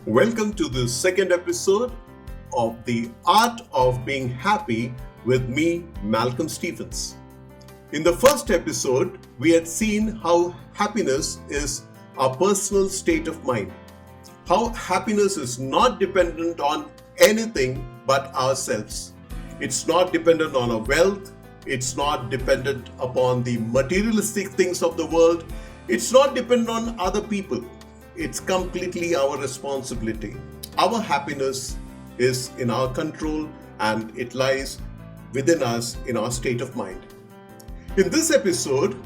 Welcome to the second episode of The Art of Being Happy with me, Malcolm Stephens. In the first episode, we had seen how happiness is our personal state of mind, how happiness is not dependent on anything but ourselves. It's not dependent on our wealth, it's not dependent upon the materialistic things of the world, it's not dependent on other people. It's completely our responsibility. Our happiness is in our control and it lies within us in our state of mind. In this episode,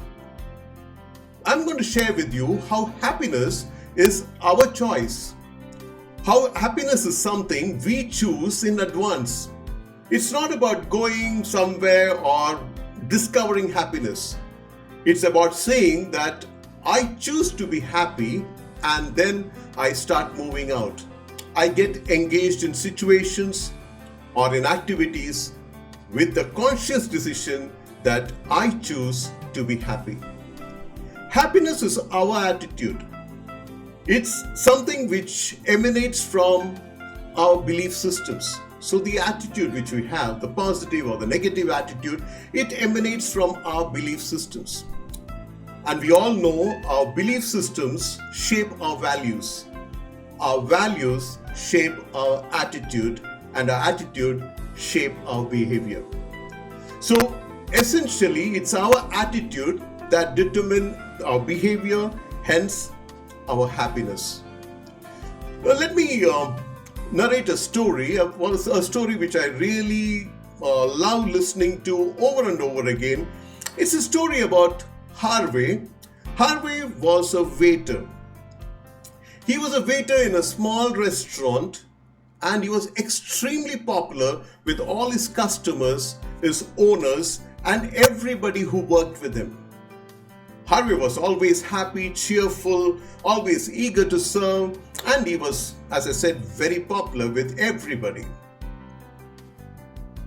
I'm going to share with you how happiness is our choice. How happiness is something we choose in advance. It's not about going somewhere or discovering happiness. It's about saying that I choose to be happy and then I start moving out. I get engaged in situations or in activities with the conscious decision that I choose to be happy. Happiness is our attitude. It's something which emanates from our belief systems. So the attitude which we have, the positive or the negative attitude, it emanates from our belief systems. And we all know our belief systems shape our values. Our values shape our attitude, and our attitude shape our behavior. So essentially, it's our attitude that determines our behavior, hence our happiness. Well, let me narrate a story which I really love listening to over and over again. It's a story about Harvey. Harvey was a waiter. He was a waiter in a small restaurant and he was extremely popular with all his customers, his owners, and everybody who worked with him. Harvey was always happy, cheerful, always eager to serve, and he was, as I said, very popular with everybody.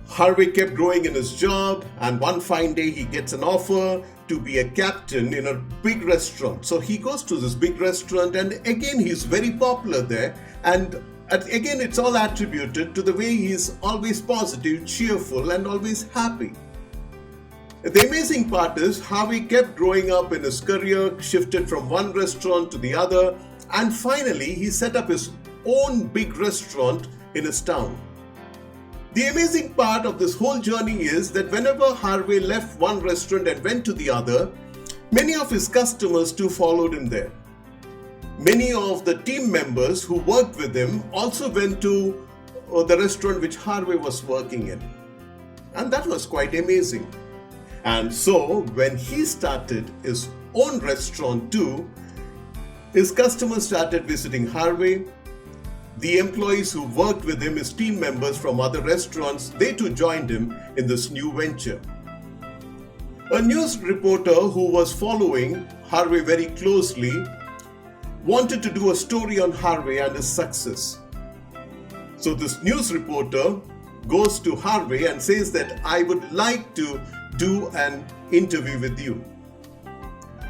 Harvey kept growing in his job, and one fine day he gets an offer to be a captain in a big restaurant. So he goes to this big restaurant, and again he's very popular there, and again it's all attributed to the way he's always positive, cheerful, and always happy. The amazing part is Harvey kept growing up in his career, shifted from one restaurant to the other, and finally he set up his own big restaurant in his town. The amazing part of this whole journey is that whenever Harvey left one restaurant and went to the other, many of his customers too followed him there. Many of the team members who worked with him also went to the restaurant which Harvey was working in. And that was quite amazing. And so when he started his own restaurant too, his customers started visiting Harvey. The employees who worked with him, his team members from other restaurants, they too joined him in this new venture. A news reporter who was following Harvey very closely wanted to do a story on Harvey and his success. So this news reporter goes to Harvey and says that I would like to do an interview with you.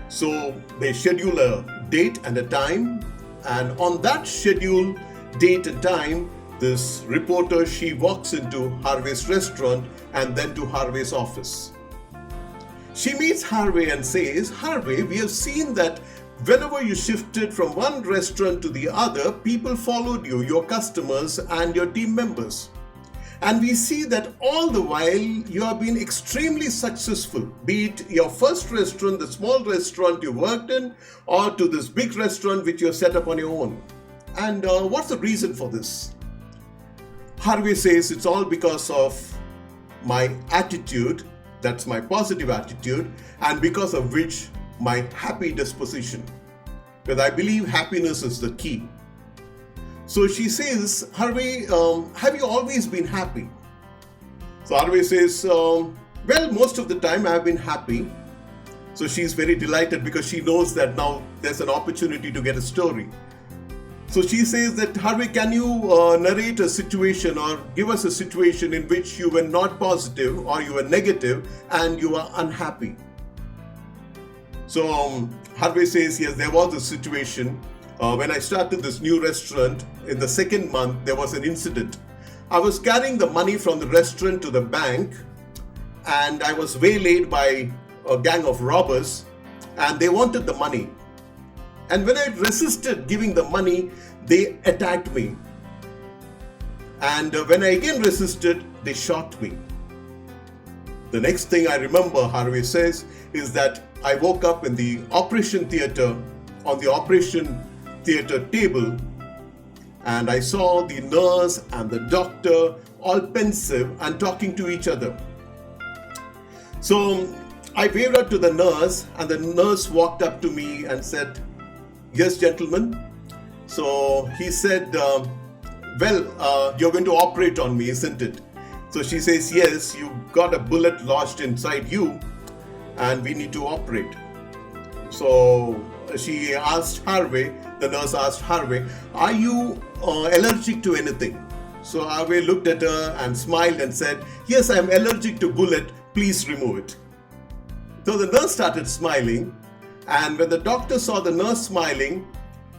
So they schedule a date and a time, and on that schedule date and time, this reporter, she walks into Harvey's restaurant and then to Harvey's office. She meets Harvey and says, Harvey, we have seen that whenever you shifted from one restaurant to the other, people followed you, your customers and your team members. And we see that all the while you have been extremely successful, be it your first restaurant, the small restaurant you worked in, or to this big restaurant which you set up on your own. And what's the reason for this? Harvey says it's all because of my attitude, that's my positive attitude, and because of which my happy disposition. Because I believe happiness is the key. So she says, Harvey, have you always been happy? So Harvey says, well, most of the time I have been happy. So she's very delighted because she knows that now there's an opportunity to get a story. So she says that, Harvey, can you narrate a situation or give us a situation in which you were not positive or you were negative and you were unhappy? So Harvey says, yes, there was a situation when I started this new restaurant, in the second month, there was an incident. I was carrying the money from the restaurant to the bank, and I was waylaid by a gang of robbers, and they wanted the money. And when I resisted giving the money, they attacked me. And when I again resisted, they shot me. The next thing I remember, Harvey says, is that I woke up in the operation theater, on the operation theater table, and I saw the nurse and the doctor all pensive and talking to each other. So I waved out to the nurse, and the nurse walked up to me and said, "Yes, gentlemen." So he said, you're going to operate on me, isn't it? So she says, "Yes, you got a bullet lodged inside you and we need to operate." So she asked Harvey, the nurse asked Harvey, "Are you allergic to anything?" So Harvey looked at her and smiled and said, "Yes, I am allergic to bullet, please remove it." So the nurse started smiling, and when the doctor saw the nurse smiling,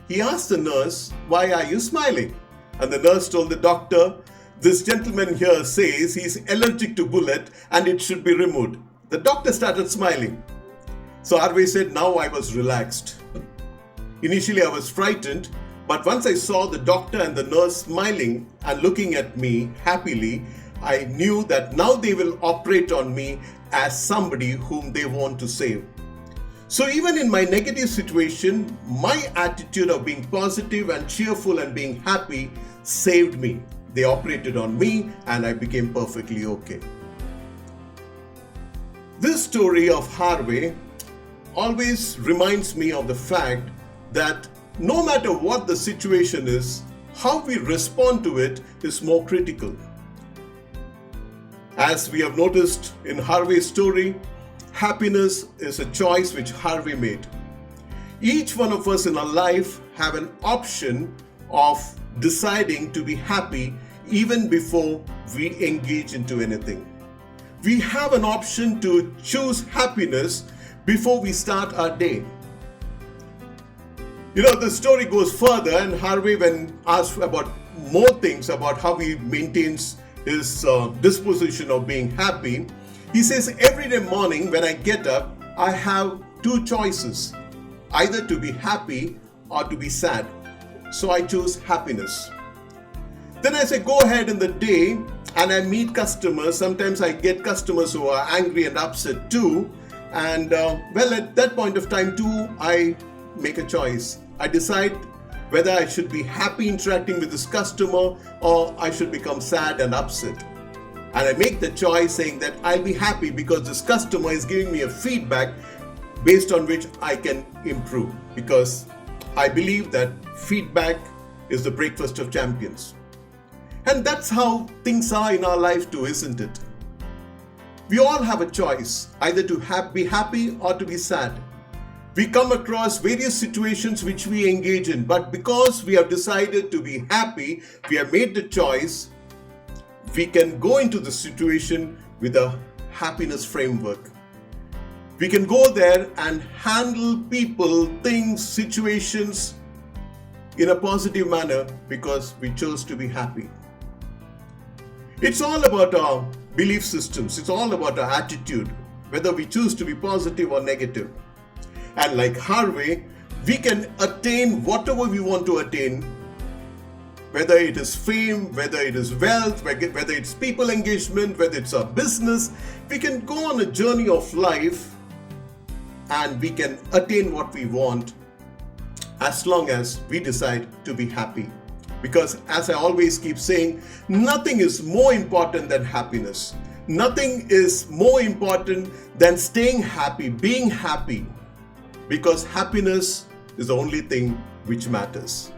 he asked the nurse, "Why are you smiling?" And the nurse told the doctor, "This gentleman here says he's allergic to bullet and it should be removed." The doctor started smiling. So Harvey said, "Now I was relaxed. Initially I was frightened, but once I saw the doctor and the nurse smiling and looking at me happily, I knew that now they will operate on me as somebody whom they want to save." So even in my negative situation, my attitude of being positive and cheerful and being happy saved me. They operated on me and I became perfectly okay. This story of Harvey always reminds me of the fact that no matter what the situation is, how we respond to it is more critical. As we have noticed in Harvey's story, happiness is a choice which Harvey made. Each one of us in our life have an option of deciding to be happy even before we engage into anything. We have an option to choose happiness before we start our day. The story goes further, and Harvey, when asked about more things about how he maintains his disposition of being happy, he says, "Every day morning when I get up, I have two choices, either to be happy or to be sad. So I choose happiness. Then as I go ahead in the day and I meet customers, sometimes I get customers who are angry and upset too. And at that point of time too, I make a choice. I decide whether I should be happy interacting with this customer or I should become sad and upset. And I make the choice saying that I'll be happy because this customer is giving me a feedback based on which I can improve. Because I believe that feedback is the breakfast of champions. And that's how things are in our life too, isn't it? We all have a choice, either to be happy or to be sad. We come across various situations which we engage in, but because we have decided to be happy, we have made the choice, we can go into the situation with a happiness framework. We can go there and handle people, things, situations in a positive manner because we chose to be happy. It's all about our belief systems. It's all about our attitude, whether we choose to be positive or negative. And like Harvey, we can attain whatever we want to attain, whether it is fame, whether it is wealth, whether it's people engagement, whether it's our business. We can go on a journey of life and we can attain what we want as long as we decide to be happy. Because as I always keep saying, nothing is more important than happiness. Nothing is more important than staying happy, being happy. Because happiness is the only thing which matters.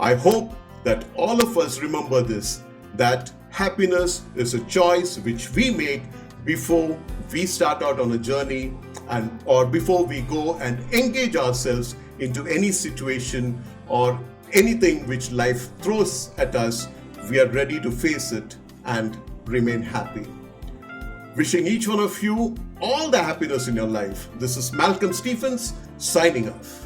I hope that all of us remember this, that happiness is a choice which we make before we start out on a journey or before we go and engage ourselves into any situation or anything which life throws at us. We are ready to face it and remain happy. Wishing each one of you all the happiness in your life. This is Malcolm Stephens signing off.